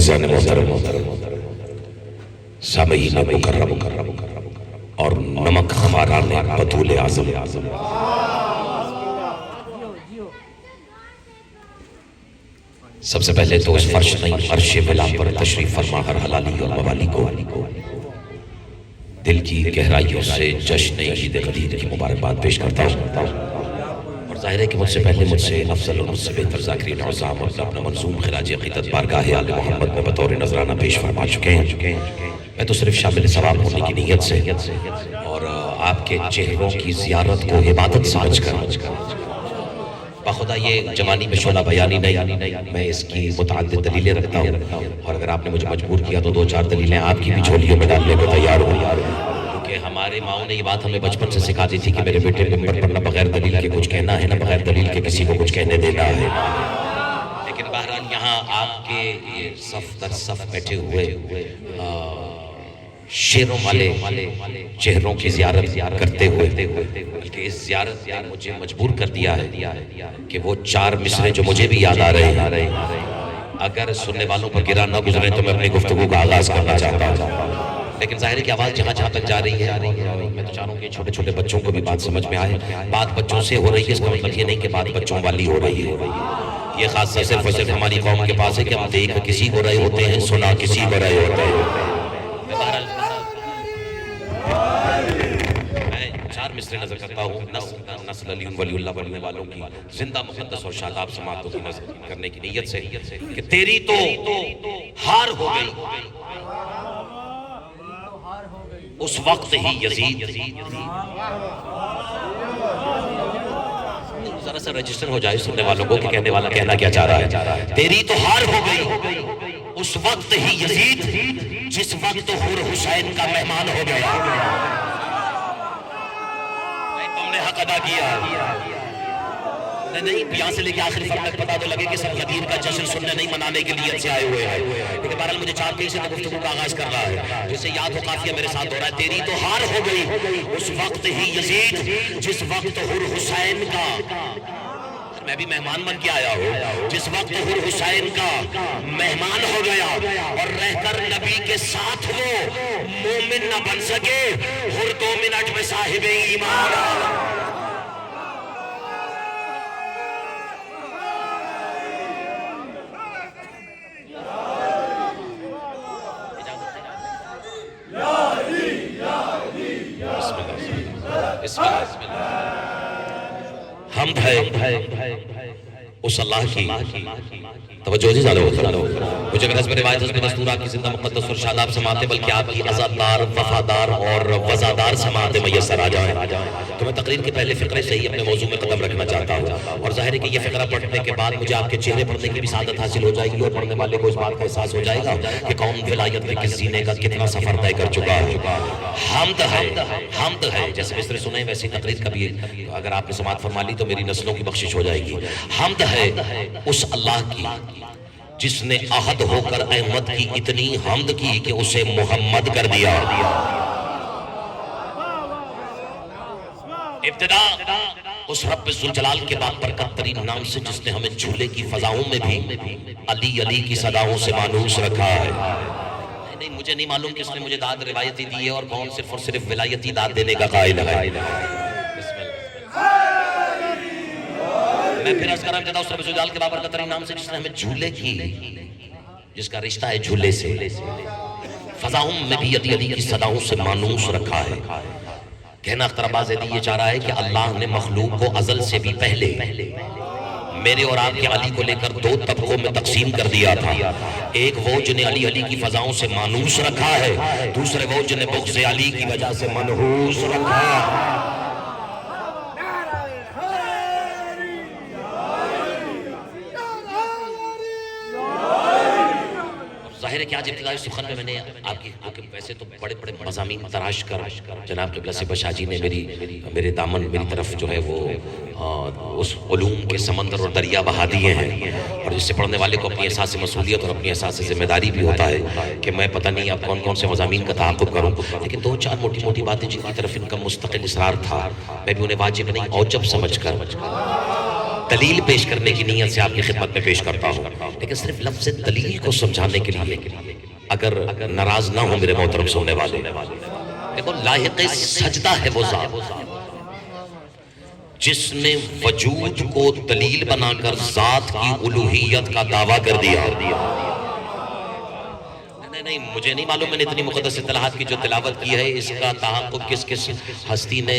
اعزان محترم سامعین مکرم اور نمک خاران بطول اعظم، سب سے پہلے تو اس فرش نہیں عرش بلا پر تشریف فرما ہر حلالی اور موالی کو دل کی گہرائیوں سے جشن عید غدیر کی مبارکباد پیش کرتا ہوں، اور ظاہر ہے کہ مجھ سے پہلے مجھ سے افضل اور مجھ سے بہتر ذاکرین عظام اور اپنا منظوم خراج عقیدت بارگاہ آل محمد میں بطور نذرانہ پیش فرما چکے ہیں۔ میں تو صرف شامل ثواب ہونے کی نیت سے اور آپ کے چہروں کی زیارت کو عبادت سمجھ کر، بخدا یہ جوانی میں شعلہ بیانی نہیں، میں اس کی متعدد دلیلیں رکھتا ہوں، اور اگر آپ نے مجھے مجبور کیا تو 2-4 دلیلیں آپ کی بھی جھولیوں میں ڈالنے کو تیار ہوں، کیونکہ ہمارے ماؤں نے یہ بات ہمیں بچپن سے سکھا دی تھی کہ میرے بیٹے ممبر پر نہ بغیر دلیل کے کچھ کہنا ہے، نہ بغیر دلیل کے کسی کو کچھ کہنے دینا ہے۔ لیکن بہرحال یہاں آپ کے یہ صف در صف بیٹھے ہوئے شیروں والے چہروں کی زیارت کرتے ہوئے، بلکہ اس زیارت نے مجھے مجبور کر دیا ہے کہ وہ 4 مصرے جو مجھے بھی یاد آ رہے ہیں، اگر سننے والوں پر گرا نہ گزرے تو میں اپنی گفتگو کا آغاز کرنا چاہتا ہوں۔ لیکن ظاہر ہے کہ آواز جہاں تک جا رہی ہے، میں تو چاہوں کہ چھوٹے چھوٹے بچوں کو بھی بات سمجھ میں آئے۔ بات بچوں سے ہو رہی ہے، اس کا مطلب یہ نہیں کہ بات بچوں والی ہو رہی ہے۔ یہ خاصہ صرف اور صرف ہماری قوم کے پاس ہے کہ ہم دیکھ کسی کو رہے ہوتے ہیں، سنا کسی کو رہے ہوتے ہیں۔ میں 4 مصرے نظر کرتا ہوں نسل علی ولی اللہ پڑھنے والوں کی زندہ مقدس اور شاداب سماعتوں کی نظر کرنے کی نیت سے کہ تیری تو ہار ہو گئی اس وقت ہی یزید، ذرا سا رجسٹر ہو جائے سننے والوں کو کہ کہنے والا کہنا کیا چاہ رہا ہے۔ تیری تو ہار ہو گئی اس وقت ہی یزید جس وقت حور حسین کا مہمان ہو گیا۔ تم نے حق ادا کیا، نہیں یہاں سے لے کے آخری فرق تک پتا تو لگے کہ سب غدیر کا جشن سننے نہیں منانے کے لیے سے آئے ہوئے ہیں، لیکن بہرحال مجھے 4 کہیں سے گفتگو کا آغاز کر رہا ہے، جسے یاد ہو قافیہ میرے ساتھ ہو رہا ہے۔ تیری تو ہار ہو گئی اس وقت ہی یزید جس وقت حور حسین کا، میں بھی مہمان بن کے آیا ہوں، جس وقت حور حسین کا مہمان ہو گیا اور رہ کر نبی کے ساتھ وہ مومن نہ بن سکے، حور 2 منٹ میں صاحب ایمان۔ حمد ہے اس اللہ کی، توجہ جی زیادہ مجھے اگر حسب روایت حسب دستور آپ کی زندہ مقدس اور شاداب سماعتیں بلکہ آپ کی عزادار وفادار اور وزادار سماعتیں میسر آ جائیں تو میں تقریر کے پہلے فقرے سے ہی اپنے موضوع میں قدم رکھنا چاہتا ہوں، اور ظاہر ہے کہ یہ فقرہ پڑھنے کے بعد مجھے آپ کے چہرے پڑھنے کی بھی سعادت حاصل ہو جائے گی، اور پڑھنے والے کو اس بات کا احساس ہو جائے گا کہ کون ولایت کے کس زینے کا کتنا سفر طے کر چکا ہے۔ حمد ہے جیسے مصرے سنیں ویسی تقریر کا بھی اگر آپ نے سماعت فرما لی تو میری نسلوں کی بخشش ہو جائے گی۔ حمد ہے اس اللہ کی جس نے عہد ہو کر احمد کی اتنی حمد کی کہ اسے محمد کر دیا۔ ابتدا اس رب ذوالجلال کے بابرکت ترین نام سے جس نے ہمیں جھولے کی فضاؤں میں بھی علی علی کی صداؤں سے مانوس رکھا ہے۔ نہیں مجھے نہیں معلوم کس نے مجھے داد روایتی دی ہے اور کون صرف اور صرف ولایتی داد دینے کا قائل ہے۔ میں پھر عرض کر رہا ہوں اس رب ذوالجلال کے بابرکت ترین نام سے جس نے ہمیں جھولے کی، جس کا رشتہ ہے جھولے سے، فضاؤں میں بھی علی علی کی صداؤں سے مانوس رکھا ہے۔ کہنا اختراباز یہ چاہ رہا ہے کہ اللہ نے مخلوق کو ازل سے بھی پہلے میرے اور آپ کے علی کو لے کر 2 طبقوں میں تقسیم کر دیا تھا، ایک وہ جنہیں علی علی کی فضاؤں سے مانوس رکھا ہے، دوسرے وہ جنہیں بغض علی کی وجہ سے منحوس رکھا ہے۔ ظاہر ہے کہ آج ابتدائی سخن میں نے آپ کی ویسے تو بڑے بڑے مضامین تراش کر جناب قبلہ سے بشاہ جی نے میرے دامن میری طرف جو ہے وہ اس علوم کے سمندر اور دریا بہا دیے ہیں، اور جس سے پڑھنے والے کو اپنی احساس مسئولیت اور اپنی احساس ذمہ داری بھی ہوتا ہے کہ میں پتہ نہیں اب کون کون سے مضامین کا تعاقب کروں، لیکن 2-4 موٹی موٹی باتیں جن کی طرف ان کا مستقل اصرار تھا میں بھی انہیں واجب نہیں اوجب سمجھ کر دلیل پیش کرنے کی نیت سے آپ کی خدمت میں پیش کرتا ہوں، لیکن صرف لفظ دلیل کو سمجھانے کے لیے اگر ناراض نہ ہو میرے محترم سننے والے، دیکھو لاحق سجدہ ہے وہ ذات جس نے وجود کو دلیل بنا کر ذات کی الوہیت کا دعویٰ کر دیا۔ نہیں مجھے نہیں معلوم میں نے اتنی مقدس اطلاعات کی جو تلاوت کی ہے اس کا تحقق کس کس ہستی نے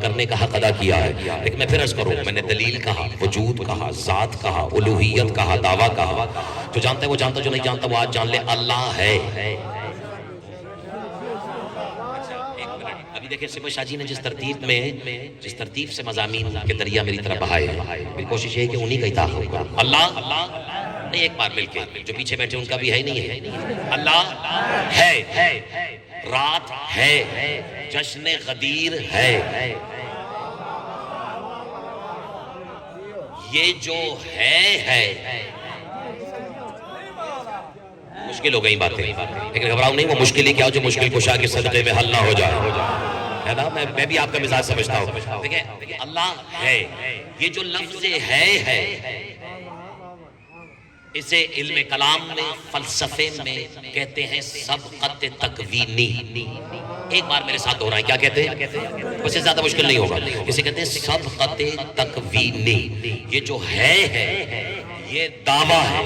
کرنے کا حق ادا کیا ہے، لیکن میں پھر عرض کروں، میں نے دلیل کہا، وجود کہا، ذات کہا، الوہیت کہا، دعویٰ کہا۔ جو جانتا ہے وہ جانتا، جو نہیں جانتا وہ آج جان لے، اللہ ہے۔ ابھی دیکھیں سپر شاہ جی نے جس ترتیب سے مضامین کے دریا میری طرف بہائے ہیں، میری کوشش یہ ہے کہ انہی کا ہی تحقق کروں۔ اللہ نہیں، ایک بار مل کے، جو پیچھے بیٹھے ان کا بھی ہے نہیں ہے، اللہ ہے، رات ہے، جشن غدیر ہے، یہ جو ہے مشکل ہو گئی باتیں، لیکن گھبراؤ نہیں، وہ مشکل ہی کیا ہو جو مشکل کشا کے صدقے میں حل نہ ہو جائے، ہے نا؟ میں بھی آپ کا مزاج سمجھتا ہوں۔ دیکھیں اللہ ہے، یہ جو لفظ ہے اسے علم کلام میں، فلسفے میں کہتے ہیں سبقت تکوینی۔ ایک بار میرے ساتھ دہرائیں، کیا کہتے ہیں؟ اس سے زیادہ مشکل نہیں ہوگا، اسے کہتے ہیں سبقت تکوینی۔ یہ جو ہے یہ دعویٰ ہے،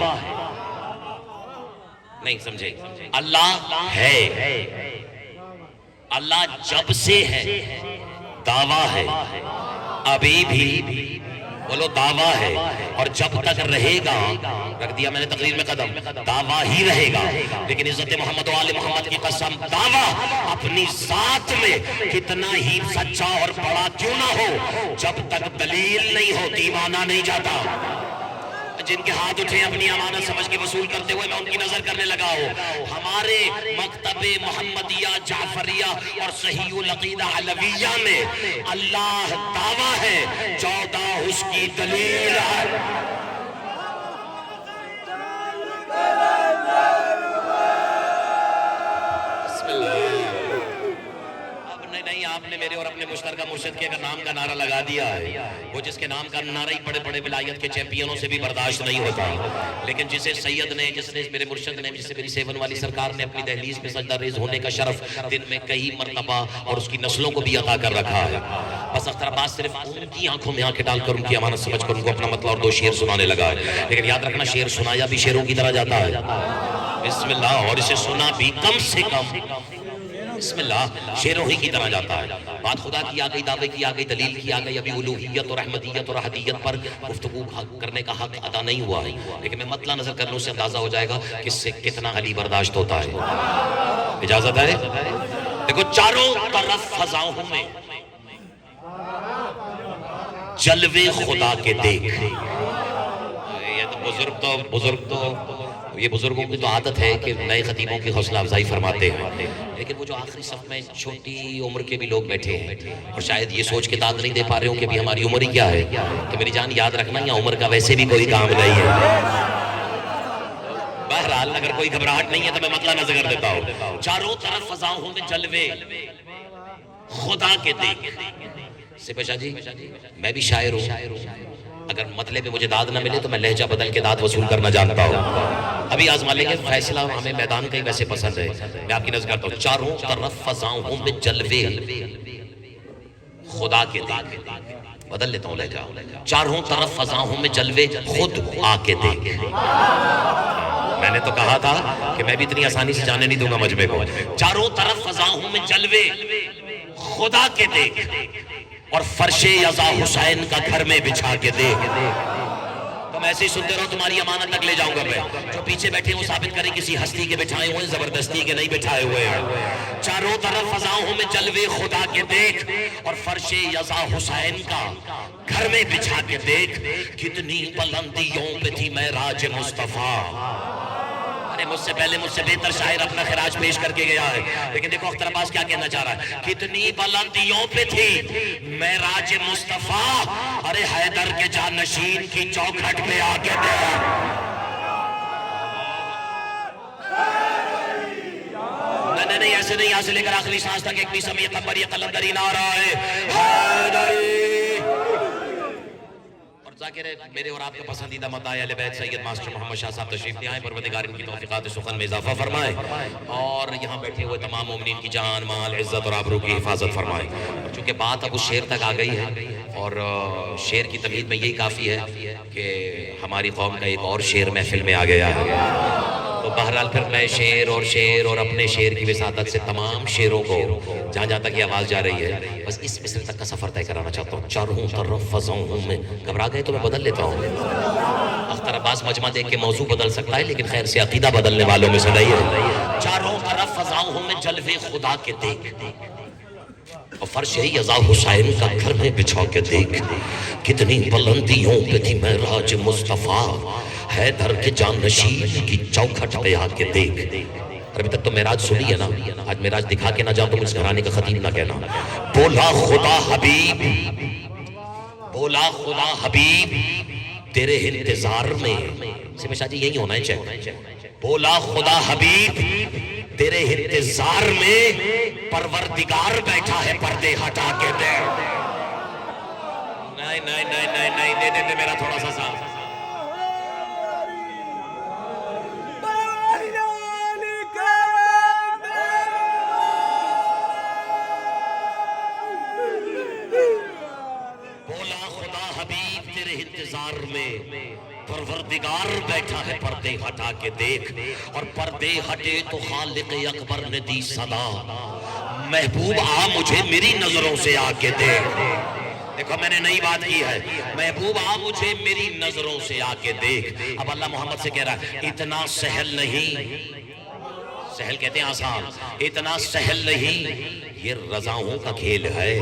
نہیں سمجھے؟ اللہ ہے، اللہ جب سے ہے، دعویٰ ہے، ابھی بھی بولو دعویٰ ہے، اور جب تک رہے گا، رکھ دیا میں نے تقریر میں قدم، دعویٰ ہی رہے گا۔ لیکن عزت محمد و آل محمد کی قسم، دعویٰ اپنی ذات میں کتنا ہی سچا اور بڑا کیوں نہ ہو، جب تک دلیل نہیں ہوتی مانا نہیں جاتا۔ جن کے ہاتھ اٹھے اپنی امانت سمجھ کے وصول کرتے ہوئے میں ان کی نظر کرنے لگا ہوں، ہمارے مکتب محمدیہ جعفریہ اور صحیح العقیدہ علویہ میں اللہ دعویٰ ہے، 14 اس کی دلیل ہے۔ آپ نے میرے اور اپنے مشترکہ مرشد کے اگر نام کا نعرہ لگا دیا ہے، وہ جس کے نام کا نعرہ ہی بڑے بڑے ولایت کے چیمپئنوں سے بھی برداشت نہیں ہوتا، لیکن جسے سید نے، جس نے میرے مرشد نے، جسے میری سیون والی سرکار نے اپنی دہلیز میں سجدہ ریز ہونے کا شرف دن میں کئی مرتبہ اور اس کی نسلوں کو بھی عطا کر رکھا ہے، بس اختر عباس صرف ان کی آنکھوں میں آنکھیں ڈال کر ان کی امانت سمجھ کر ان کو اپنا مطلب اور 2 شعر سنانے لگا ہے، لیکن یاد رکھنا شعر سنایا بھی شعروں کی طرح جاتا ہے، بسم اللہ، اور اسے سنا بھی کم سے کم بسم اللہ شعروں ہی کی طرح جاتا ہے۔ بات خدا کی آ گئی، دعوے کی آ گئی، دلیل کی آ گئی، ابھی الوہیت اور احمدیت اور احدیت پر گفتگو کرنے کا حق ادا نہیں ہوا ہے، لیکن میں مطلع نظر کرنے سے اندازہ ہو جائے گا کہ اس سے کتنا علی برداشت ہوتا ہے۔ اجازت ہے؟ دیکھو چاروں طرف فضاؤں میں جلوے خدا کے دیکھ، یہ تو بزرگ تو یہ بزرگوں کی تو عادت ہے کہ نئے خطیبوں کی حوصلہ افزائی فرماتے ہیں، لیکن وہ جو آخری صف میں چھوٹی عمر کے بھی لوگ بیٹھے ہیں اور شاید یہ سوچ کے داد نہیں دے پا رہے ہوں کہ بھی ہماری عمر ہی کیا ہے، کہ میری جان یاد رکھنا یا عمر کا ویسے بھی کوئی کام نہیں ہے۔ بہرحال اگر کوئی گھبراہٹ نہیں ہے تو میں مطلع نظر کر دیتا ہوں، چاروں طرف فضاؤں میں جلوے خدا کے دیکھ۔ سپہ شاہ جی میں بھی شاعر ہوں، اگر مطلب میں مجھے داد نہ ملے تو میں لہجہ بدل کے داد وصول کرنا جانتا ہوں، ابھی آزما لیں گے، فیصلہ ہمیں میدان کا ہی ویسے پسند ہے۔ میں آپ کی نظر کرتا ہوں، چاروں طرف فضاؤں میں جلوے خدا کے دیکھ، بدل لیتا ہوں لہجہ، چاروں طرف فضاؤں میں جلوے خود آ کے دیکھ۔ میں نے تو کہا تھا کہ میں بھی اتنی آسانی سے جانے نہیں دوں گا مجمع کو، چاروں طرف فضاؤں میں جلوے خدا کے دیکھ، اور فرش یزا حسین کا گھر میں بچھا کے دیکھ۔ تم ایسے ہی سنتے رہو، تمہاری امانت تک لے جاؤں گا میں، جو پیچھے بیٹھے وہ ثابت کریں کسی ہستی کے بٹھائے ہوئے، زبردستی کے نہیں بٹھائے ہوئے ہیں۔ چاروں طرف فضاؤں میں جلوے خدا کے دیکھ، اور فرش یزا حسین کا گھر میں بچھا کے دیکھ، کتنی بلندیوں پہ تھی معراج مصطفیٰ۔ مجھ سے پہلے مجھ سے بہتر شاعر اپنا خراج پیش کر کے گیا ہے، لیکن دیکھو اختر عباس کیا کہنا چاہ رہا ہے، کتنی بلندیوں پہ تھی معراج مصطفیٰ، ارے حیدر کے جانشین کی چوکھٹ پہ آ کے دیکھ۔ نہیں ایسے نہیں، یہاں سے لے کر آخری سانس تک ایک بھی سمیع قمری قلندری نعرہ ہے حیدری۔ ذاکر ہے میرے اور آپ کے پسندیدہ مداح اہل بیت سید ماسٹر محمد شاہ صاحب تشریف لے آئے، پروردگار ان کی توفیقات سخن میں اضافہ فرمائے اور یہاں بیٹھے ہوئے تمام مومنین کی جان مال عزت اور آبرو کی حفاظت فرمائے۔ اور چونکہ بات اب اس شعر تک آ گئی ہے اور شعر کی تمہید میں یہی کافی ہے کہ ہماری قوم کا ایک اور شعر محفل میں آ گیا ہے، تو بہرحال پھر میں شعر اور اپنے شعر کی وساطت سے تمام شعروں کو جہاں جہاں تک یہ آواز جا رہی ہے بس اس مصر تک کا سفر طے کرانا چاہتا ہوں۔ چاروں طرف فضاؤں ہوں میں، گھبرا گئے تو میں بدل لیتا ہوں۔ اختر عباس مجمع دیکھ کے موضوع بدل سکتا ہے لیکن خیر سے عقیدہ بدلنے والوں میں سے نہیں ہے۔ چاروں طرف فضاؤں ہوں میں جلوے خدا کے دیکھ، اور فرش یزا حسین کا گھر میں بچھا کے دیکھ، کتنی بلندیوں پہ تھی معراج مصطفیٰ، حیدر کے جانشین کی چوکھٹ پہ آ کے دیکھ۔ اور ابھی تک تو معراج سنی ہے نا، آج معراج دکھا کے نہ جاؤں تو مجھ گھرانے کا خطیب نہ کہنا۔ بولا خدا حبیب، بولا خدا حبیب تیرے انتظار میں، سمجھ شاہ جی یہی ہونا ہے چیک۔ بولا خدا حبیب تیرے انتظار میں پروردگار بیٹھا ہے پردے ہٹا کے دے۔ نہیں نہیں نہیں نہیں نہیں، دے دے میرا تھوڑا سا ساتھ۔ بولا خدا حبیب تیرے انتظار میں پروردگار بیٹھا ہے پردے ہٹا کے دیکھ، اور پردے ہٹے تو خالق اکبر نے دی صدا، محبوب آ مجھے میری نظروں سے آ کے دیکھ۔ دیکھو میں نے نئی بات کی ہے، محبوب آ مجھے میری نظروں سے آ کے دیکھ۔ اب اللہ محمد سے کہہ رہا ہے اتنا سہل نہیں، سہل کہتے ہیں آسان، اتنا سہل نہیں، یہ رضاؤں کا کھیل ہے۔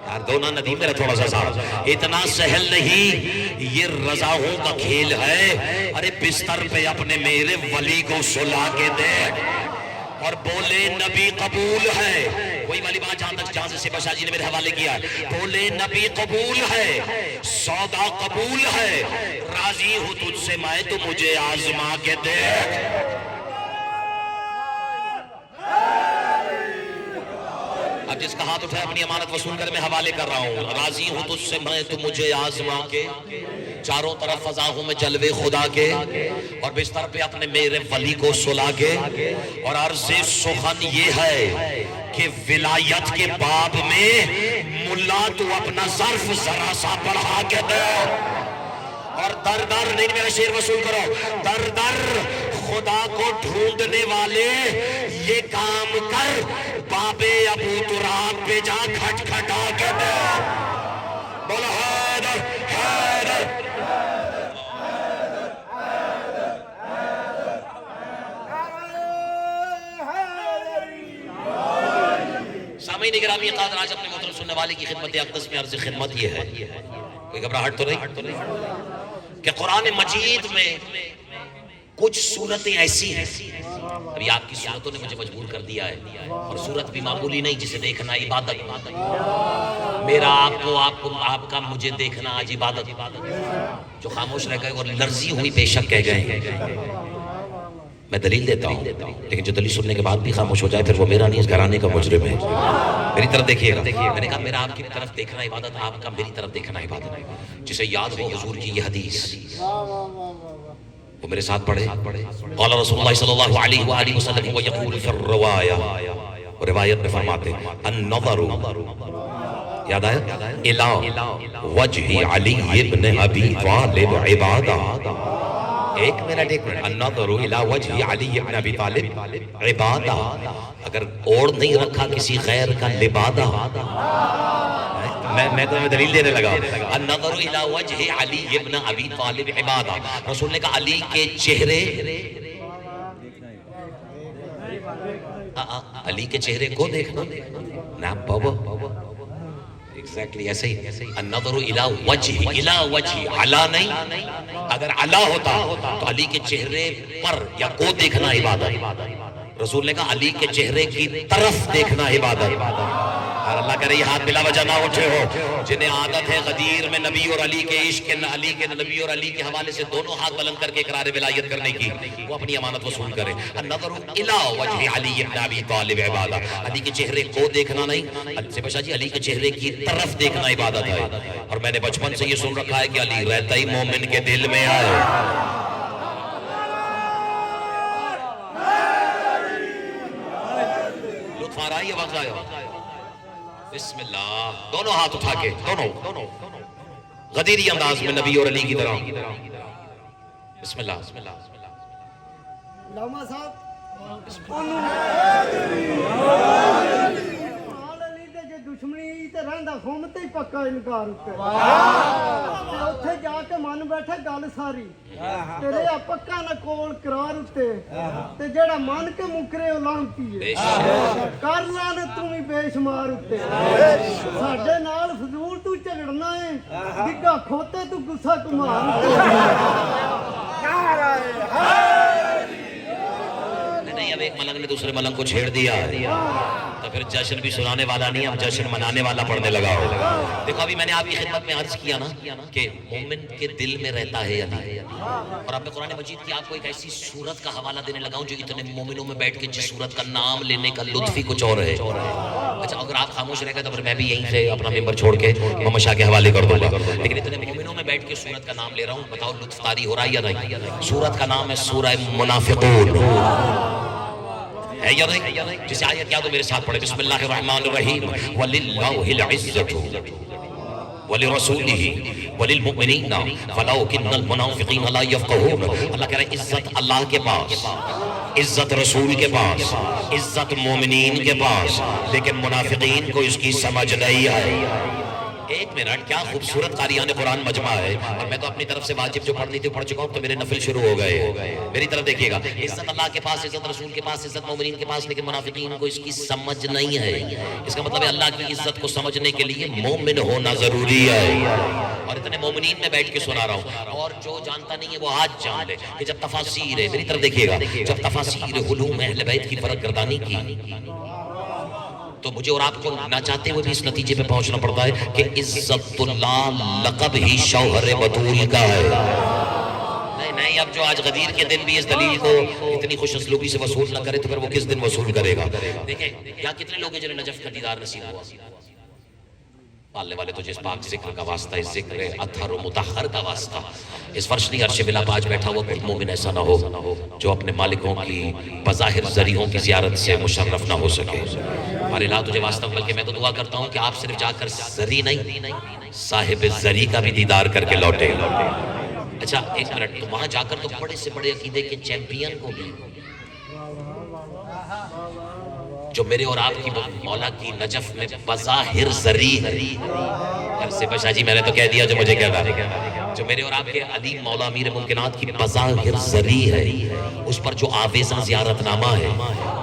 یار دونا ندیم میرا تھوڑا سا ساتھ، اتنا سہل نہیں یہ رضاؤں کا کھیل ہے، ارے بستر پہ اپنے میرے ولی کو سلا کے دے، اور بولے نبی قبول ہے۔ کوئی والی بات جہاں سے سپا شاہ جی نے میرے حوالے کیا ہے، بولے نبی قبول ہے، سودا قبول ہے، راضی ہوں تجھ سے میں تو مجھے آزما کے دیکھ۔ اب جس کا ہاتھ اٹھائے اپنی امانت وصول کر میں حوالے کر رہا ہوں، راضی ہوں تجھ سے میں تو مجھے آزما کے، چاروں طرف فضا ہوں میں جلوے خدا کے، اور بستر پہ اپنے میرے ولی کو سلا کے، اور عرض سخن یہ ہے کہ ولایت کے باب میں ملا تو اپنا ظرف ذرا سا بڑھا کے دے، اور در در نہیں میرا شعر وصول کرو، در در خدا کو ڈھونڈنے والے یہ کام کر، بابے ابو تراب پہ جا کھٹ کھٹا کے دے۔ بولا حیدر حیدر۔ سامعین گرامی قادر آج اپنے محترم سننے والے کی خدمت اقدس میں عرض خدمت یہ ہے، کوئی گھبراہٹ تو نہیں کہ قرآن مجید میں کچھ صورتیں ایسی ہیں، ابھی آپ کی صورتوں نے مجھے مجبور کر دیا ہے، اور صورت بھی معمولی نہیں جسے دیکھنا عبادت، میرا آپ کا مجھے دیکھنا آج عبادت، جو خاموش رہ گئے اور لرزی ہوئی بے شک کہہ گئے میں دلیل دیتا ہوں، لیکن جو دلیل سننے کے بعد بھی خاموش ہو جائے پھر وہ میرا نہیں، اس گھرانے کا مجرم ہے۔ میری طرف دیکھیے گا، میں نے کہا میرا آپ کی طرف دیکھنا عبادت، آپ کا میری طرف دیکھنا عبادت، جسے یاد ہو حضور کی یہ حدیث، وہ میرے ساتھ پڑھے۔ قال رسول اللہ صلی اللہ علیہ وآلہ وسلم ویقول فی الروایا، روایت میں فرماتے النظر، یاد آیا، الی وجہ علی ابن ابی طالب عبادہ، ایک منٹ النظر الی وجہ علی ابن ابی طالب عبادہ، اگر اوڑ نہیں رکھا کسی غیر کا لبادہ، میں تمہیں دلیل دینے لگا، النظر الی وجہ علی ابن ابی طالب عبادہ، رسول نے کہا علی کے چہرے، علی کے چہرے کو دیکھنا، نا بابا ایگزیکٹلی ایسے ہی، النظر الی وجہ، علا نہیں، اگر علا ہوتا تو علی کے چہرے پر یا کو دیکھنا عبادت، رسول نے کہا علی کے چہرے کی طرف دیکھنا عبادت، اور اللہ کرے یہ ہاتھ بلا وجہ نہ اٹھے ہو جنہیں عادت ہے غدیر میں نبی اور علی کے عشق، علی کے نبی اور علی کے حوالے سے دونوں ہاتھ بلند کر کے اقرار ولایت کرنے کی، وہ اپنی امانت وصول کرے۔ النظر الی وجہ علی بن ابی طالب عبادہ، علی کے چہرے کو دیکھنا نہیں، سے بشا جی علی کے چہرے کی طرف دیکھنا عبادت ہے۔ اور میں نے بچپن سے یہ سن رکھا ہے کہ علی رہتا ہی مومن کے دل میں ہے۔ لطف آ رہا ہے یہ وقت آیا؟ بسم اللہ، دونوں ہاتھ اٹھا کے، دونوں غدیری انداز میں نبی اور علی کی طرح، بسم اللہ۔ لاما صاحب دشمنی تے رہندا قوم تے پکا انکار تے اوتھے جا کے من بیٹھے گل ساری تیرے آ پکا نہ کول قرار تے تے جیڑا من کے مکرے او لانتی ہے کر لان تو بھی بے شمار تے ساڈے نال فضول تو جھگڑنا ہے ڈگا کھوتے تو غصہ کمار نہیں، اب ایک ملنگ نے دوسرے ملنگ کو چھیڑ دیا تو پھر جشن بھی سنانے والا نہیں، اب جشن منانے والا پڑھنے لگا ہو۔ دیکھو ابھی میں نے آپ کی خدمت میں عرض کیا نا کہ مومن کے دل میں رہتا ہے علی، اور آپ نے قرآن مجید کی آپ کو ایک ایسی صورت کا حوالہ دینے لگا ہوں جو اتنے مومنوں میں بیٹھ کے جس صورت کا نام لینے کا لطف ہی کچھ اور ہے۔ اچھا اگر آپ خاموش رہ گئے تو پھر میں بھی یہیں سے اپنا ممبر چھوڑ کے محمد شاہ کے حوالے کر دوں گا، لیکن اتنے مومنوں میں بیٹھ کے صورت کا نام لے رہا ہوں، بتاؤ لطف طاری ہو رہا ہے یا نہیں؟ صورت کا نام ہے سورہ منافقون، ہے یا نہیں؟ جسے آیت یاد ہو میرے ساتھ پڑھے، بسم اللہ الرحمن الرحیم، وَلِلَّهِ الْعِزَّةُ وَلِرَسُولِهِ وَلِلْمُؤْمِنِينَ وَلَكِنَّ الْمُنَافِقِينَ لَا يَفْقَهُونَ۔ اللہ کہہ رہا ہے عزت اللہ کے پاس، عزت رسول کے پاس، عزت مومنین کے پاس، لیکن منافقین کو اس کی سمجھ نہیں آئی۔ ایک منٹ، کیا خوبصورت قاریان قرآن مجمع ہے، اور میں تو اپنی طرف سے واجب جو پڑھنی تھی پڑھ چکا ہوں، تو میرے نفل شروع ہو گئے۔ میری طرف دیکھیے گا، عزت اللہ کے پاس، عزت رسول کے پاس، عزت مومنین کے پاس، لیکن منافقین کو اس کی سمجھ نہیں ہے۔ اس کا مطلب ہے اللہ کی عزت کو سمجھنے کے لیے مومن ہونا ضروری ہے، اور اتنے مومنین میں بیٹھ کے سنا رہا ہوں، اور جو جانتا نہیں ہے وہ آج جان لے کہ جب تفاسیر ہے، میری طرف دیکھیے گا، جب تفاسیر علوم اہل بیت کی فرق گردانی کی تو مجھے اور آپ کو نہ چاہتے ہوئے بھی اس نتیجے پہ پہنچنا پڑتا ہے کہ عزت اللہ لقب ہی شوہر بطول کا ہے۔ نہیں، اب جو آج غدیر کے دن بھی اس دلیل کو اتنی خوش اسلوبی سے وصول نہ کرے تو پھر وہ کس دن وصول کرے گا؟ دیکھیں یہاں کتنے لوگ ہیں جنہیں نجف کا دیدار نصیب ہوا؟ پالنے والے تو جس پاک ذکر کا واسطہ، اس ذکر اطہر و مطہر کا واسطہ، اس فرشنی عرش بلا پاج بیٹھا ہوا کوئی مومن ایسا نہ ہو جو اپنے مالکوں کی بظاہر ذریحوں کی زیارت سے مشرف نہ ہو سکے۔ ہمارے اللہ تجھے واسطہ، بلکہ میں تو دعا کرتا ہوں کہ آپ صرف جا کر زری نہیں، صاحب زری کا بھی دیدار کر کے لوٹے۔ اچھا ایک منٹ، تو وہاں جا کر تو بڑے سے بڑے عقیدے کے چیمپئن کو بھی، جو میرے اور آپ کی مولا کی نجف میں بظاہر زری ہے، سے بشا جی میں نے تو کہہ دیا جو مجھے کہنا، جو میرے اور آپ کے عظیم مولا امیر ممکنات کی بظاہر زری ہے، اس پر جو آویزہ زیارت نامہ ہے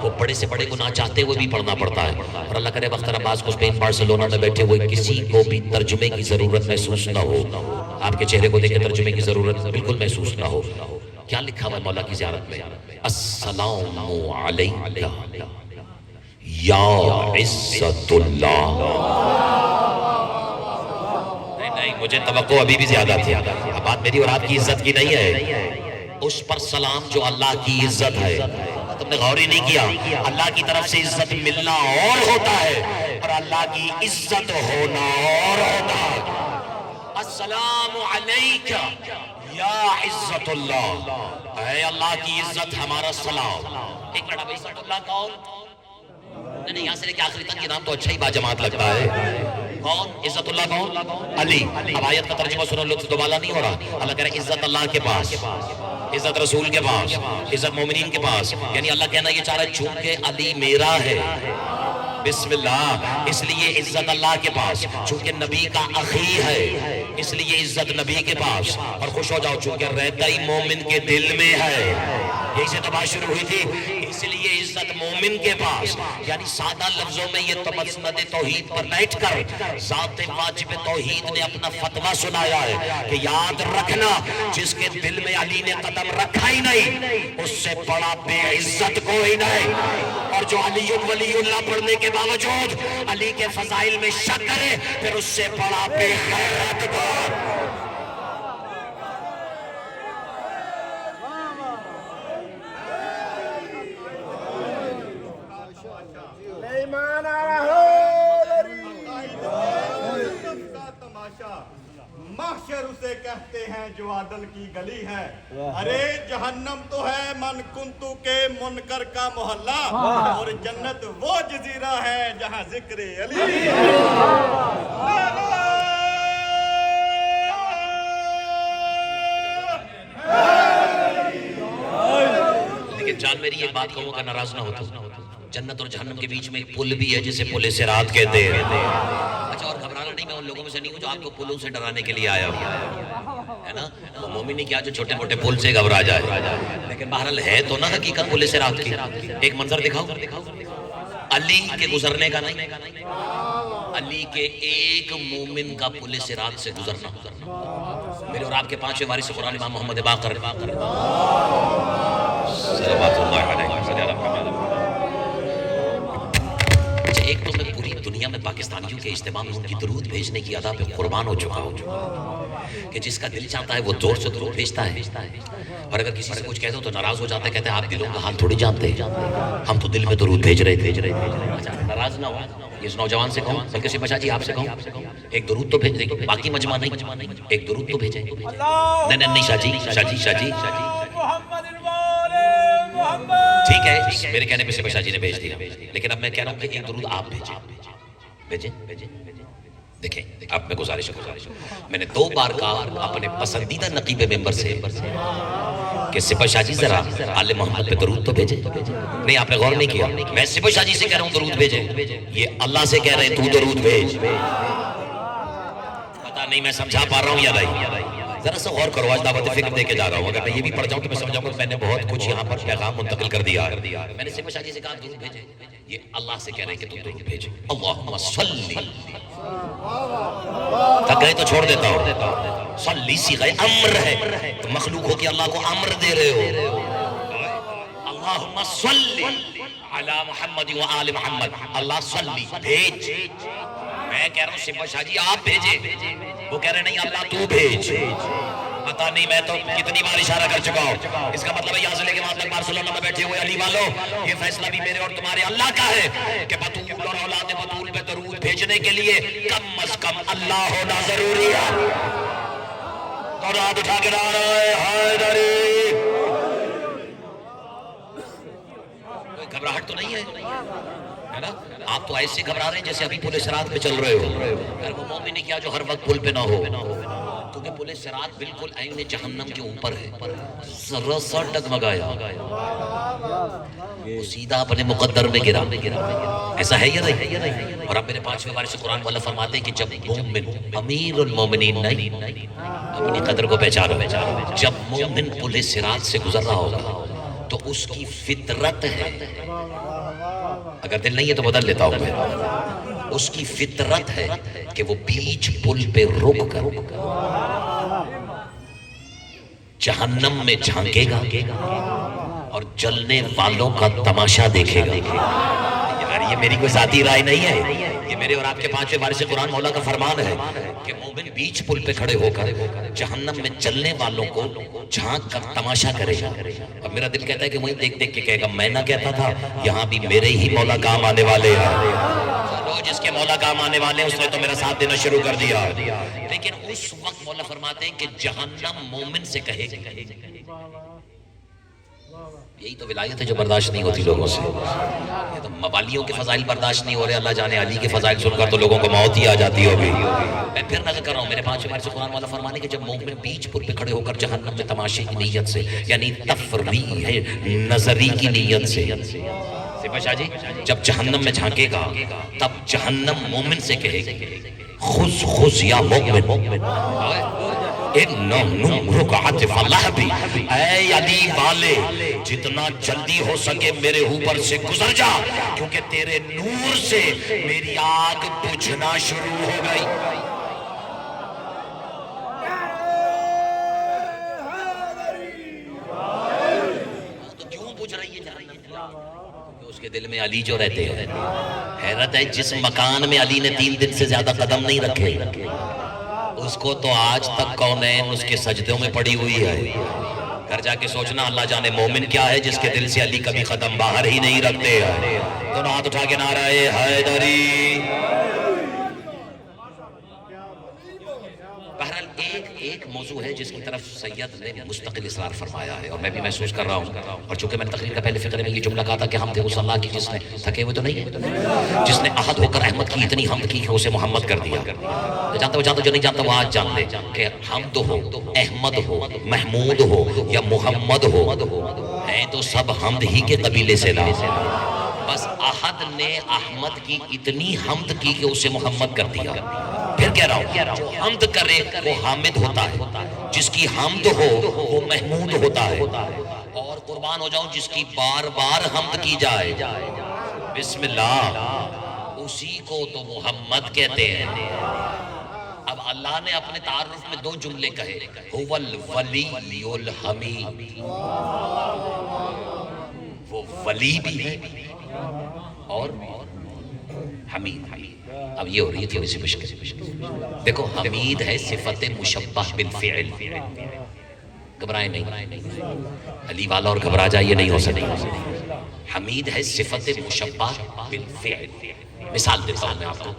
وہ بڑے سے بڑے کو نہ چاہتے ہوئے بھی پڑھنا پڑتا ہے۔ اور اللہ کرے وقت عباس کو اسپین بارسلونا میں بیٹھے ہوئے کسی کو بھی ترجمے کی ضرورت محسوس نہ ہو، آپ کے چہرے کو دیکھ کے ترجمے کی ضرورت بالکل محسوس نہ ہو۔ کیا لکھا ہوا ہے مولا کی زیارت میں؟ السلام علیکہ یا عزت اللہ۔ نہیں، مجھے توقع ابھی بھی زیادہ تھی، اب بات میری اور آپ کی عزت کی نہیں ہے، اس پر سلام جو اللہ کی عزت ہے۔ تم نے غور ہی نہیں کیا، اللہ کی طرف سے عزت ملنا اور ہوتا ہے اور اللہ کی عزت ہونا اور ہوتا ہے۔ السلام علیکہ یا عزت اللہ، اے اللہ کی عزت ہمارا سلام۔ ایک منٹ، اب عزت اللہ کون؟ نہیں، یہاں سے لے کے آخری تک یہ نام تو اچھا ہی باجماعت لگتا ہے۔ کون عزت اللہ؟ کون؟ علی۔ اب آیت کا ترجمہ سنو، لطف دوبالا نہیں ہو رہا۔ اللہ کہہ رہا ہے عزت اللہ کے پاس، عزت رسول کے پاس، عزت مومنین کے پاس، یعنی اللہ کہنا یہ چاہ رہا ہے چونکہ علی میرا ہے، بسم اللہ، اس لیے عزت اللہ کے پاس، چونکہ نبی کا اخی ہے اس لیے عزت نبی کے پاس، اور خوش ہو جاؤ چونکہ رہتا ہی مومن کے دل میں ہے۔ یہی سے تو بات شروع ہوئی تھی. اس لیے عزت مومن کے پاس، یعنی سادہ لفظوں میں یہ تو مسند توحید پر بیٹھ کر ذات واجب توحید نے اپنا فتویٰ سنایا ہے کہ یاد رکھنا جس کے دل میں علی نے قدم رکھا ہی نہیں اس سے بڑا بے عزت کوئی نہیں، اور جو علی ولی اللہ پڑھنے کے باوجود علی کے فضائل میں شک کرے پھر اس سے بڑا بے غیرت کوئی. محشر اسے کہتے ہیں جو عدل کی گلی ہے. ارے جہنم تو ہے من کنتو کے منکر کا محلہ، اور جنت وہ جزیرہ ہے جہاں ذکر علی. لیکن جان میری ایک بات کہوں گا ناراض نہ ہوتا، جنت اور جہنم کے بیچ میں ایک پل بھی ہے جسے پل صراط کہتے ہیں. اچھا، اور گھبرانا نہیں، میں ان لوگوں میں سے نہیں ہوں جو آپ کو پلوں سے ڈرانے کے لیے آیا ہوں، ہے نا. وہ مومن نہیں کیا جو چھوٹے موٹے پل سے گھبرا جائے، لیکن بہرحال ہے تو نا حقیقت پل صراط کی. ایک منظر دکھاؤ، علی کے گزرنے کا نہیں، علی کے ایک مومن کا پل صراط سے گزرنا. میرے اور آپ کے پانچویں وارث قرآن امام محمد باقر صلوات اللہ علیہ. ایک تو میں پوری دنیا میں پاکستانیوں کے اجتماع میں ان کی درود بھیجنے کی ادا پہ قربان ہو چکا ہوں کہ جس کا دل چاہتا ہے وہ زور سے درود بھیجتا ہے، اور اگر کسی سے کچھ کہہ دو تو ناراض ہو جاتا ہے، کہتے ہیں آپ دلوں کا حال تھوڑی جانتے ہیں، ہم تو دل میں درود بھیج رہے تھے. ناراض نہ ہو، اس نوجوان سے کہوں بلکہ شفا شاہ جی آپ سے کہوں ایک درود تو بھیج دیں، باقی مجمع نہیں، ایک درود تو بھیجیں. نہیں شاہ جی ٹھیک ہے، میرے کہنے پہ شفا شاہ جی نے بھیج دیا، لیکن اب میں کہہ رہا ہوں کہ ایک درود آپ بھیجیں. دیکھیں اب میں گزارش میں نے 2 بار کہا اپنے پسندیدہ نقیب ممبر سے کہ سپہ شاہ جی ذرا آل محمد پہ درود تو بھیجیں. نہیں، آپ نے غور نہیں کیا، میں سپہ شاہ جی سے کہہ رہا ہوں درود بھیجیں، یہ اللہ سے کہہ رہے ہیں تو درود بھیج. پتہ نہیں میں سمجھا پا رہا ہوں یا نہیں، ذرا سا غور کرو. آج دعوت فکر دے کے جا رہا ہوں، اگر میں یہ بھی پڑھ جاؤں تو میں سمجھاؤں گا میں نے بہت کچھ یہاں پر پیغام منتقل کر دیا. میں نے سپہ شاہ جی سے کہا درود بھیجیں، یہ اللہ سے کہہ رہے ہیں کہ تم درود بھیجیں. اللہم صلی تک گئے تو چھوڑ دیتا ہوں، صلی صیغہ امر ہے تو مخلوق ہو کہ اللہ کو امر دے رہے ہو. اللہم صلی علی محمد و آل محمد، اللہ صلی بھیج. میں کہہ رہا ہوں سپہ شاہ جی آپ بھیجیں، وہ کہہ رہے نہیں اللہ تو بھیج. پتہ نہیں میں تو کتنی بار اشارہ کر چکا ہوں. اس کا مطلب ہے یہاں سے لے کے وہاں تک بارسلونہ میں بیٹھے ہوئے علی والوں، یہ فیصلہ بھی میرے اور تمہارے اللہ کا ہے کہ بطول اور اولاد بطول پہ درود بھیجنے کے لیے کم از کم اللہ ہونا ضروری ہے. اور ہاتھ اٹھا کے نعرہ حیدری. کوئی گھبراہٹ تو نہیں ہے نا؟ آپ تو ایسے گھبرا رہے ہیں جیسے ابھی پل صراط پہ چل رہے ہو. اگر وہ مومن نہیں کیا جو ہر وقت پل پہ نہ ہو، کیونکہ پل صراط بالکل عین جہنم کے اوپر ہے. ذرا سا ڈگمگایا وہ سیدھا اپنے مقدر میں گرا. ایسا ہے یا نہیں؟ اور اب میرے 5ویں وارث قرآن والا فرماتے ہیں کہ جب مومن امیر المومنین نہیں، اپنی قدر کو پہچانو، جب مومن پل صراط سے گزر رہا ہوگا تو اس کی فطرت ہے، اگر دل نہیں ہے تو بدل لیتا ہوں میں، اس کی فطرت ہے کہ وہ بیچ پل پہ رک کر جہنم میں جھانکے گا اور جلنے والوں کا تماشا دیکھے گا. یار یہ میری کوئی ذاتی رائے نہیں ہے، یہ میرے اور آپ کے 5ویں وارث قرآن مولا کا فرمان ہے کہ مومن بیچ پل پہ کھڑے ہو کر جہنم میں چلنے والوں کو جھانک کر تماشا کرے گا. اب میرا دل کہتا ہے کہ وہیں دیکھ دیکھ کے کہے گا میں نہ کہتا تھا یہاں بھی میرے ہی مولا کام آنے والے ہیں. جس کے مولا کام آنے والے ہیں اس نے تو میرا ساتھ دینا شروع کر دیا. لیکن اس وقت مولا فرماتے ہیں کہ جہنم مومن سے کہے گا. یہی تو ولایت ہے جو برداشت نہیں ہوتی لوگوں سے. یہ تو موالیوں کے فضائل برداشت نہیں ہو رہے، اللہ جانے علی کے فضائل سن کر تو لوگوں کو موت ہی آ جاتی ہوگی. میں پھر نظر کر رہا ہوں میرے 5ویں وارث قرآن والا فرمانے کہ جب مومن بیچ پل پہ کھڑے ہو کر جہنم میں تماشے کی نیت سے، یعنی تفریح ہے نظری کی نیت سے، سپہ شاہ جی جب جہنم میں جھانکے گا تب جہنم مومن سے کہے خذ خذ یا مومن. اے علی والے جتنا جلدی ہو سکے میرے اوپر سے گزر جا، کیونکہ تیرے نور سے میری آگ بجھنا شروع ہو گئی۔ تو کیوں بجھ رہی ہے جہنم؟ اس کے دل میں علی جو رہتے ہیں۔ حیرت ہے جس مکان میں علی نے 3 دن سے زیادہ قدم نہیں رکھے، اس کو تو آج تک کونین اس کے سجدوں میں پڑی ہوئی ہے۔ گھر جا کے سوچنا اللہ جانے مومن کیا ہے جس کے دل سے علی کبھی قدم باہر ہی نہیں رکھتے ہیں۔ دونوں ہاتھ اٹھا کے نعرہ حیدری۔ بہرحال ایک موضوع ہے جس کی طرف سید نے مستقل اصرار فرمایا ہے، اور میں بھی محسوس کر رہا ہوں، اور چونکہ میں نے تقریر کا پہلے فقرے میں یہ جملہ کہا تھا کہ ہم تھے اس اللہ کی جس نے تھکے ہوئے تو نہیں ہے، جس نے احد ہو کر احمد کی اتنی حمد کی کہ اسے محمد کر دیا۔ جانتا جو نہیں جانتا وہ آج جان لے کہ حمد ہو، احمد ہو، محمود ہو یا محمد ہو، ہیں تو سب حمد ہی کے قبیلے سے لا۔ بس احد نے احمد کی اتنی حمد کی کہ اسے محمد کر دیا۔ پھر کہہ رہا ہوں جو حمد کرے وہ حامد ہوتا ہے، جس کی حمد ہو وہ محمود ہوتا ہے، اور قربان ہو جاؤں جس کی بار بار حمد کی جائے بسم اللہ اسی کو تو محمد کہتے ہیں۔ اب اللہ نے اپنے تعارف میں 2 جملے کہے، هو الولی الحمید، وہ ولی بھی ہے اور حمید۔ اب یہ ہو رہی ہے تھوڑی سی مشکل۔ دیکھو حمید ہے صفت مشبہ بالفعل، گھبرائیں نہیں، علی والا اور گھبرا جائے یہ نہیں ہو سکتا۔ حمید ہے صفت مشبہ بالفعل۔ مثال دیتا ہوں میں آپ کو،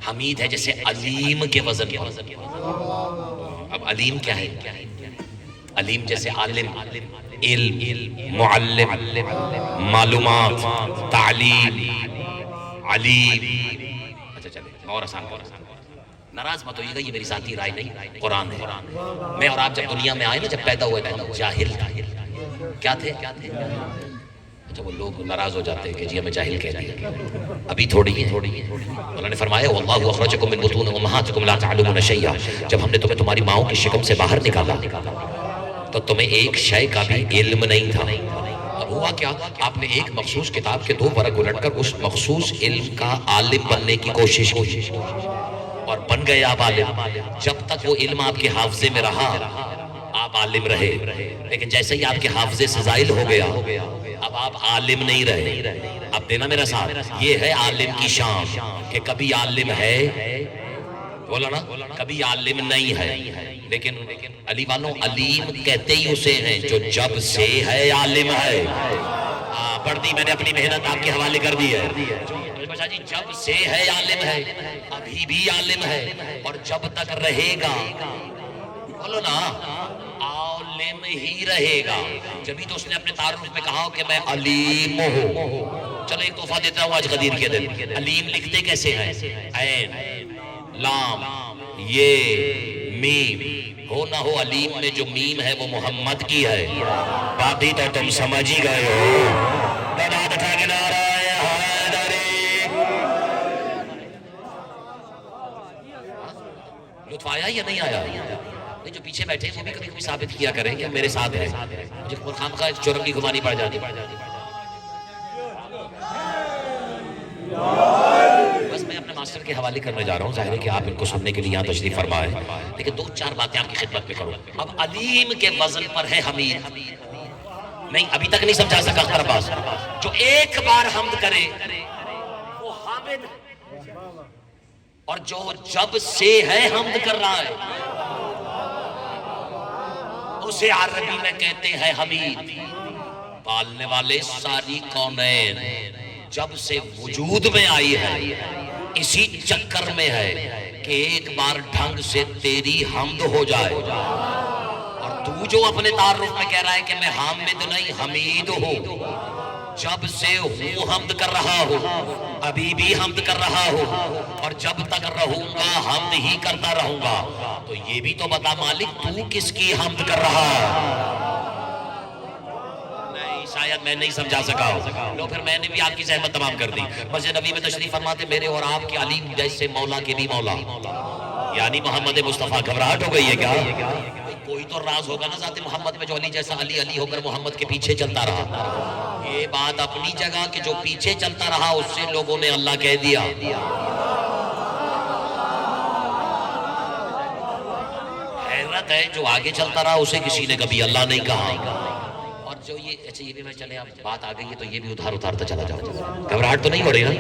حمید ہے جیسے علیم کے وزن پر۔ اب علیم کیا ہے؟ علیم جیسے عالم، علم، معلم، معلومات، تعلیم، علیم۔ اچھا چلے اور آسان ناراض مت ہوئیے گا، یہ میری ذاتی رائے نہیں، قرآن ہے۔ میں اور آپ جب دنیا میں آئے نا، جب پیدا ہوئے تھے جاہل کیا تھے؟ اچھا وہ لوگ ناراض ہو جاتے ہیں کہ جی ہمیں جاہل کہہ دیا، ابھی تھوڑی ہے۔ اللہ نے فرمایا واللہ اخرجکم من بطون امہاتکم لا تعلمون شیئا، جب ہم نے تمہیں تمہاری ماؤں کی شکم سے باہر نکالا تو تمہیں ایک شے کا بھی علم نہیں تھا۔ اب ہوا کیا؟ آپ نے ایک مخصوص کتاب کے 2 ورق الٹ کر اس مخصوص علم کا عالم بننے کی کوشش کی اور بن گئے آپ عالم۔ جب تک وہ علم آپ کے حافظے میں رہا آپ عالم رہے، لیکن جیسے ہی آپ کے حافظے سے زائل ہو گیا اب آپ عالم نہیں رہے۔ اب دینا میرا ساتھ، یہ ہے عالم کی شان کہ کبھی عالم ہے، بولا نا، کبھی عالم نہیں ہے۔ لیکن علی والوں علیم کہتے ہی اسے ہیں جو جب سے ہے عالم ہے۔ پڑھ دی میں نے، اپنی محنت آپ کے حوالے کر دی ہے۔ جی جب سے ہے عالم ہے، ابھی بھی عالم ہے، اور جب تک رہے گا بولو نا عالم ہی رہے گا۔ جبھی تو اس نے اپنے تعارف میں کہا کہ میں علیم ہوں۔ چلو ایک تحفہ دیتا ہوں آج غدیر کے دن، علیم لکھتے کیسے ہیں؟ عین، لام، یہ، میم۔ ہو نہ ہو علیم میں جو میم ہے وہ محمد کی ہے، باقی تو تم سمجھ ہی گئے ہو۔ داد اٹھا کے نعرہ لطف آیا یا نہیں آیا؟ نہیں، جو پیچھے بیٹھے وہ بھی کبھی کبھی ثابت کیا کریں کہ میرے ساتھ ہے، مجھے خام کا چورنگی گھمانی پڑ جاتی۔ بس میں اپنے ماسٹر کے حوالے کرنے جا رہا ہوں، ظاہر ہے کہ آپ ان کو سننے کے لیے یہاں تشریف فرمائے، لیکن 2-4 باتیں آپ کی خدمت میں کروں۔ اب علیم کے وزن پر ہے حمید، نہیں ابھی تک نہیں سمجھا سکا اختر عباس، جو ایک بار حمد کرے وہ حامد، اور جو جب سے ہے حمد کر رہا ہے اسے عربی میں کہتے ہیں حمید۔ پالنے والے ساری کونین جب سے وجود میں آئی ہے اسی چکر میں ہے کہ ایک بار ڈھنگ سے تیری حمد ہو جائے، اور تو جو اپنے تعارف میں کہہ رہا ہے کہ میں حامد نہیں حمید ہوں، جب سے ہوں حمد کر رہا ہوں، ابھی بھی حمد کر رہا ہوں، اور جب تک رہوں گا حمد ہی کرتا رہوں گا۔ تو یہ بھی تو بتا مالک تو کس کی حمد کر رہا ہے؟ نہیں شاید میں نہیں سمجھا سکا، لو پھر میں نے بھی آپ کی زحمت تمام کر دی۔ مسجد نبی میں تشریف فرماتے میرے اور آپ کے علیم جیسے مولا کے بھی مولا، یعنی محمد مصطفیٰ۔ گھبراہٹ ہو گئی ہے کیا؟ کوئی تو راز ہوگا نا ذات محمد میں جو علی جیسا علی علی ہو کر محمد کے پیچھے چلتا رہا. یہ بات اپنی جگہ کہ جو پیچھے چلتا رہا اس سے لوگوں نے اللہ کہہ دیا. حیرت ہے جو آگے چلتا رہا اسے کسی نے کبھی اللہ نہیں کہا. اور جو یہ اچھا یہ بھی میں چلے اب بات آ گئی ہے تو یہ بھی اتارتا چلا جاؤ. گھبراہٹ تو نہیں ہو رہی نا؟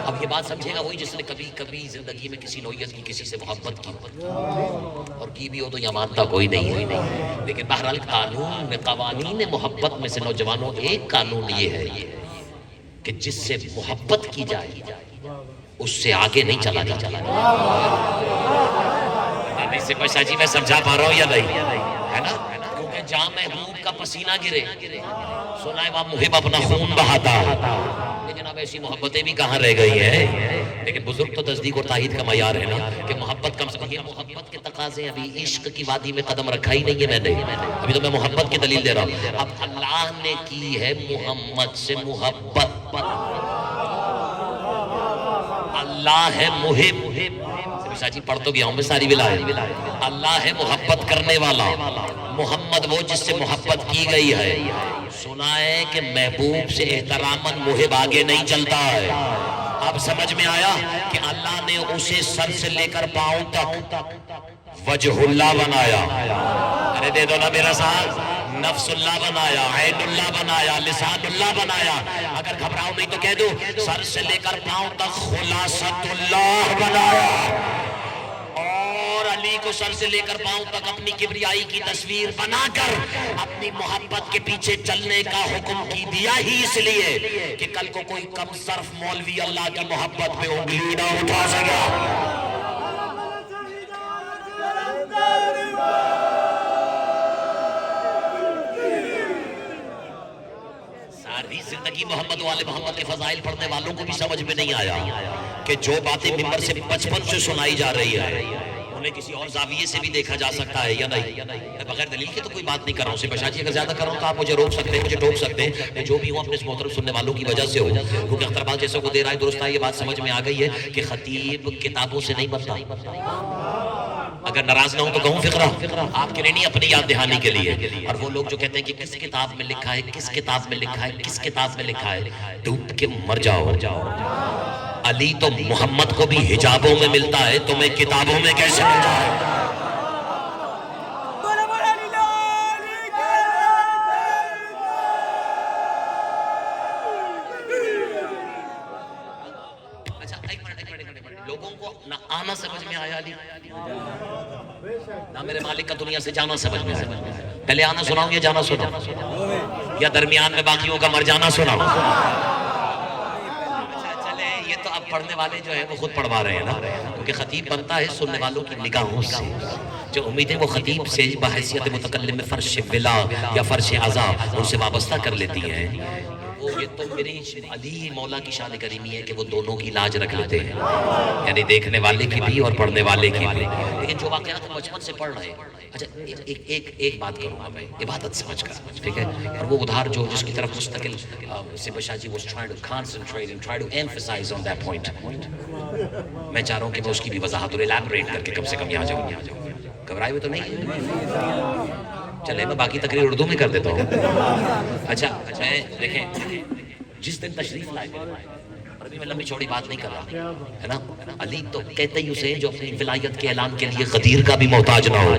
اب یہ بات سمجھے گا وہی جس نے کبھی کبھی زندگی میں کسی نوعیت کی کسی سے محبت کی اور کی بھی ہو تو یہ مانتا کوئی نہیں ہے. لیکن بہرحال قوانین محبت میں سے نوجوانوں ایک قانون یہ ہے کہ جس سے محبت کی جائے اس سے آگے نہیں چلا سے پشا جی میں سمجھا پا رہا ہوں یا نہیں ہے نا؟ کیونکہ جہاں محبوب کا پسینہ گرے سنا ہے وہاں محب اپنا خون بہاتا. لیکن اب ایسی محبتیں بھی کہاں رہ گئی ہیں. لیکن بزرگ تو تصدیق اور تائید کا معیار ہے نا کہ محبت کم سے کم. یہ محبت کے تقاضے ابھی عشق کی وادی میں قدم رکھا ہی نہیں ہے میں نے. ابھی تو میں محبت کی دلیل دے رہا ہوں. اب اللہ نے کی ہے محمد سے محبت. اللہ ہے محب. جی پڑھ تو گیا ہوں میں ساری ولایت. اللہ ہے محبت کرنے والا. محمد وہ جس سے محبت کی گئی ہے. سنا ہے کہ محبوب سے احتراماً محب آگے نہیں چلتا ہے. اب سمجھ میں آیا کہ اللہ نے اسے سر سے لے کر پاؤں تک وجہ اللہ بنایا. ارے دے دو نا میرا ساتھ. نفس اللہ بنایا, عین اللہ بنایا, لسان اللہ بنایا. اگر گھبراؤ نہیں تو کہہ دو سر سے لے کر پاؤں تک خلاصت اللہ بنایا. اور علی کو سر سے لے کر پاؤں تک اپنی کبریائی کی تصویر بنا کر اپنی محبت کے پیچھے چلنے کا حکم کی دیا ہی اس لیے کہ کل کو کوئی کم صرف مولوی اللہ کی محبت پہ انگلی نہ اٹھا سکا. ساری زندگی محمد والے محمد کے فضائل پڑھنے والوں کو بھی سمجھ میں نہیں آیا کہ جو باتیں ممبر سے بچپن سے سنائی جا رہی ہے انہیں کسی اور زاویے سے بھی دیکھا جا سکتا ہے یا نہیں. بغیر دلیل کے تو کوئی بات نہیں کر رہا ہوں. صرف بشاجی اگر زیادہ کر رہا ہوں تو آپ مجھے روک سکتے ہیں, مجھے ٹوک سکتے ہیں. میں جو بھی ہوں اپنے اس محترم سننے والوں کی وجہ سے ہوں. کیونکہ اختر بات جیسے کو دے رہا ہے درست ہے. یہ بات سمجھ میں آ گئی ہے کہ خطیب کتابوں سے نہیں بنتا. اگر ناراض نہ ہوں تو کہوں فقرہ آپ کے لیے نہیں, اپنی یاد دہانی کے لیے. اور وہ لوگ جو کہتے ہیں کہ کس کتاب میں لکھا ہے, کس کتاب میں لکھا ہے, کس کتاب میں لکھا ہے, ڈوب کے مر جاؤ. علی تو محمد کو بھی حجابوں میں ملتا ہے, تمہیں کتابوں میں کیسے ملتا ہے؟ لوگوں کو نہ آنا سمجھ میں آیا علی, نہ میرے مالک کا دنیا سے جانا سمجھ میں آیا. پہلے آنا سناؤں یا جانا سناؤں یا درمیان میں باقیوں کا مر جانا سناؤں؟ چلے یہ تو اب پڑھنے والے جو ہیں وہ خود پڑھوا رہے ہیں نا, کیونکہ خطیب بنتا ہے سننے والوں کی نگاہوں سے. جو امیدیں وہ خطیب سے بحیثیت متکلم میں فرش ولا یا فرش عزا ان سے وابستہ کر لیتی ہیں. یہ تو میری علی مولا کی شان کریمی ہے کہ وہ دونوں کی لاج رکھ لیتے ہیں, یعنی دیکھنے والے کی بھی اور پڑھنے والے کی بھی. لیکن جو واقعات بچپن سے پڑھ رہے ہیں, اچھا ایک بات کروں گا میں عبادت سمجھ کر, ٹھیک ہے. اور وہ ادھار جو جس کی طرف مستقل سبشا جی was trying to concentrate and try to emphasize on that point. میں چاہ رہا ہوں کہ میں اس کی بھی وضاحت اور الیبوریٹ کر کے کم سے کم یہاں جاؤں. گھبرائے ہوئے تو نہیں؟ چلے میں باقی تقریر اردو میں کر دیتا ہوں. اچھا میں دیکھیں جس دن تشریف لائے اور ابھی میں لمبی چوڑی بات نہیں کر رہا ہے نا, علی تو کہتے ہی اسے جو اپنی ولایت کے اعلان کے لیے غدیر کا بھی محتاج نہ ہو.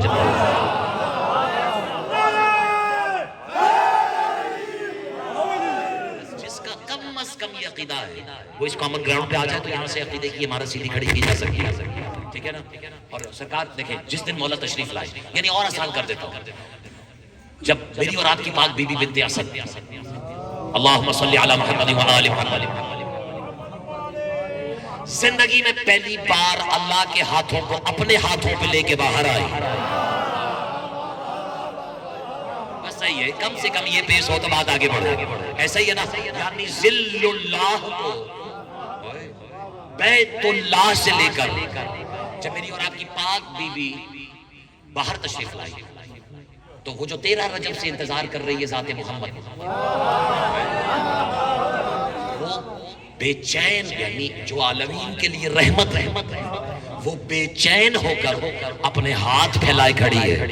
جس کا کم از کم یہ عقیدہ ہے وہ اس کامن گراؤنڈ پہ آ جائے تو یہاں سے عقیدے کی عمارت سیدھی کھڑی کی جا سکتی ہے, ٹھیک ہے نا. اور سرکار دیکھیں جس دن مولا تشریف لائے, یعنی اور آسان کر دیتا ہوں, جب میری اور آپ کی پاک بی بی بنت اسد اللہم صلی علی محمد و آل محمد زندگی میں پہلی بار اللہ کے ہاتھوں کو اپنے ہاتھوں پہ لے کے باہر آئی. بس صحیح ہے, کم سے کم یہ پیش ہو تو بات آگے بڑھو. ایسا ہی ہے نا, یعنی ذل اللہ کو بیت اللہ سے لے کر جب میری اور آپ کی پاک بی بی باہر تشریف لائی تو وہ جو 13 رجب سے انتظار کر رہی ہے ذات محمد, وہ بے چین, یعنی جو عالمین کے لیے رحمت ہے, وہ بے چین ہو کر اپنے ہاتھ پھیلائے کھڑی ہے.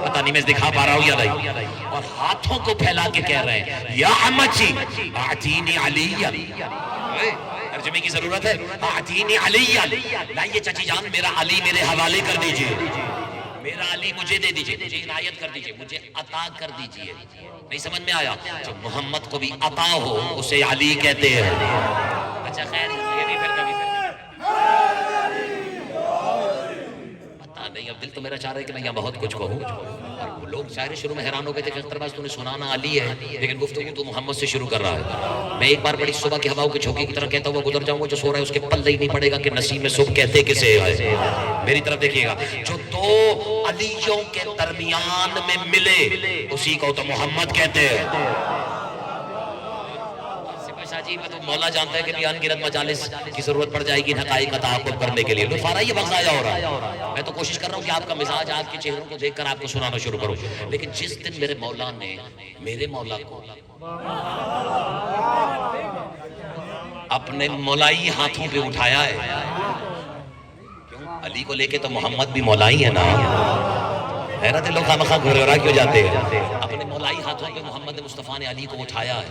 پتہ نہیں میں دکھا پا رہا ہوں یا نہیں، اور ہاتھوں کو پھیلا کے کہہ رہے ہیں یا امچی آتینی علی، ترجمے کی ضرورت ہے، آتینی علی، لائیے چچی جان میرا علی میرے حوالے کر دیجئے، میرا علی مجھے دے دیجئے، مجھے عنایت کر دیجئے، مجھے عطا کر دیجئے۔ نہیں سمجھ میں آیا؟ جو محمد کو بھی عطا ہو اسے علی کہتے ہیں۔ اچھا خیر یہ بھی پھر کبھی پتہ نہیں، اب دل تو میرا چاہ رہا ہے کہ میں یہاں بہت کچھ کہوں، اور وہ لوگ شاعر شروع میں حیران ہو گئے تھے کہ اختر باز تو نے سنانا علی ہے لیکن گفتگو تو محمد سے شروع کر رہا ہے۔ میں ایک بار بڑی صبح کی ہواؤں کے جھونکے کی طرح کہتا ہوا گزر جاؤں گا، جو سو رہا ہے اس کے پلے ہی نہیں پڑے گا کہ نسیم صبح کہتے کسے ہے۔ میری طرف دیکھیے گا، جو دو علیوں کے درمیان میں ملے اسی کو تو محمد کہتے ہیں۔ شاہ جی میں تو مولا جانتا ہے کہ بھی انگنت مجالس کی ضرورت پڑ جائے گی حقائق کا تعاقب کرنے کے لیے، لطفارہ یہ وقت ضائع ہو رہا ہے۔ میں تو کوشش کر رہا ہوں کہ آپ کا مزاج آپ کے چہروں کو دیکھ کر آپ کو سنانا شروع کروں، لیکن جس دن میرے مولا نے میرے مولا کو اپنے مولائی ہاتھوں پہ اٹھایا ہے، کیوں علی کو لے کے تو محمد بھی مولائی ہے نا، حیرت ہے لوگ خامخواہ گھرورا کیوں جاتے ہیں؟ اپنے مولائی ہاتھوں پہ محمد مصطفیٰ نے علی کو اٹھایا ہے،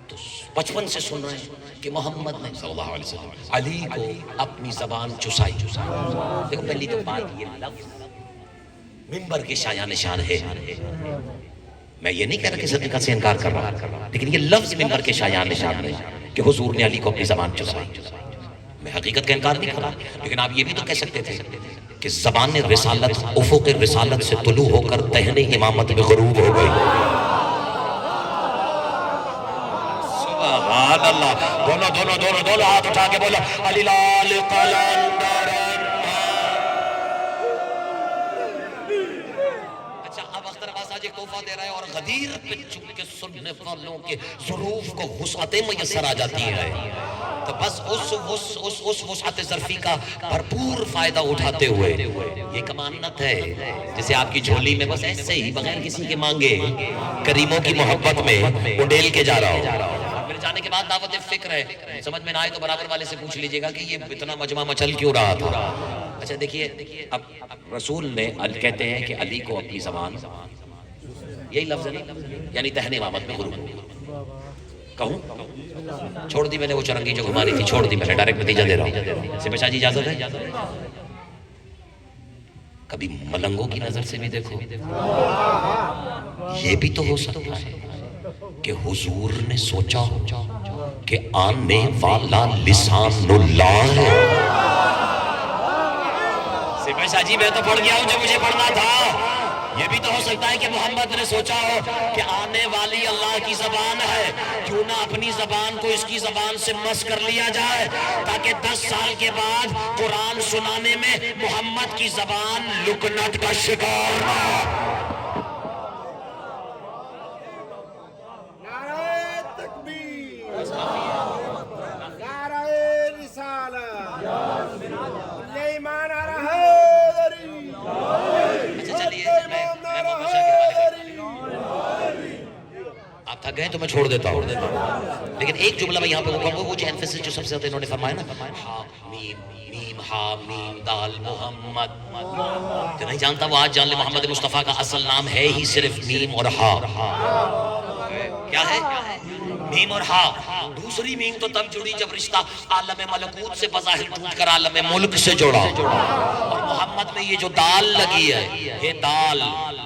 تو بچپن سے سن رہے ہیں کہ محمد نے صلی اللہ علیہ وسلم علی کو اپنی زبان چسائی۔ دیکھو پہلی تو بات یہ لفظ منبر کے شایان نشان ہے، میں یہ نہیں کہہ رہا کہ صدقہ سے انکار کر رہا، لیکن یہ لفظ منبر کے شایان نشان ہے کہ حضور نے علی کو اپنی زبان چسائی۔ میں حقیقت کا انکار نہیں کر رہا، لیکن آپ یہ بھی تو کہہ سکتے تھے کہ زبان رسالت افق رسالت سے طلوع ہو کر تہنے امامت میں غروب ہو گئی۔ سبحان اللہ، دونوں ہاتھ اٹھا کے بولا علی لال قلندر۔ اچھا اب اختر عباس آج ایک تحفہ دے رہا ہے، اور غدیر پہ چونکہ سننے والوں کے ظروف کو وسعتیں میسر آ جاتی ہیں، تو بس اس وسعت ظرفی کا بھرپور فائدہ اٹھاتے ہوئے یہ کمانت ہے جسے آپ کی جھولی میں بس ایسے ہی بغیر کسی کے مانگے کریموں کی محبت میں اڈیل کے جا رہا ہوں۔ میرے جانے کے بعد دعوت فکر ہے، سمجھ میں نہ آئے تو برابر والے سے پوچھ لیجئے گا کہ یہ اتنا مجمع مچل کیوں رہا تھا۔ اچھا دیکھیے، اب رسول نے کہتے ہیں کہ علی کو اپنی زبان، یہی لفظ ہے یعنی تہنے امامت میں غروب، کہوں چھوڑ دی میں نے وہ چرنگی جو گھمانی تھی، چھوڑ دی میں نے، ڈائریکٹ نتیجہ دے رہا ہوں۔ سپہ شاہ جی اجازت ہے؟ کبھی ملنگوں کی نظر سے بھی دیکھو، یہ بھی تو ہو سکتا ہے کہ حضور نے سوچا کہ آنے والا لسان اللہ ہے۔ سپہ شاہ جی میں تو پڑھ گیا ہوں جو مجھے پڑھنا تھا۔ یہ بھی تو ہو سکتا ہے کہ محمد نے سوچا ہو کہ آنے والی اللہ کی زبان ہے، کیوں نہ اپنی زبان کو اس کی زبان سے مس کر لیا جائے تاکہ 10 سال کے بعد قرآن سنانے میں محمد کی زبان لکنت کا شکار نہ ہو۔ آپ تھک گئے تو میں چھوڑ دیتا ہوں، لیکن ایک جملہ میں یہاں پہ وہ کہوں گا، وہ جو ایمفیسس جو سب سے زیادہ انہوں نے فرمایا نا، ہا میم میم ہا میم دال محمد، جو نہیں جانتا وہ آج جان لے محمد مصطفیٰ کا اصل نام ہے ہی صرف میم اور ہا۔ کیا ہے؟ میم اور ہا۔ دوسری میم تو تب جڑی جب رشتہ عالم ملکوت سے بظاہر ٹوٹ کر عالم ملک سے جڑا، اور محمد میں یہ جو دال لگی ہے، یہ دال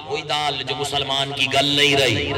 وہی دال جو مسلمان کی گل نہیں رہی۔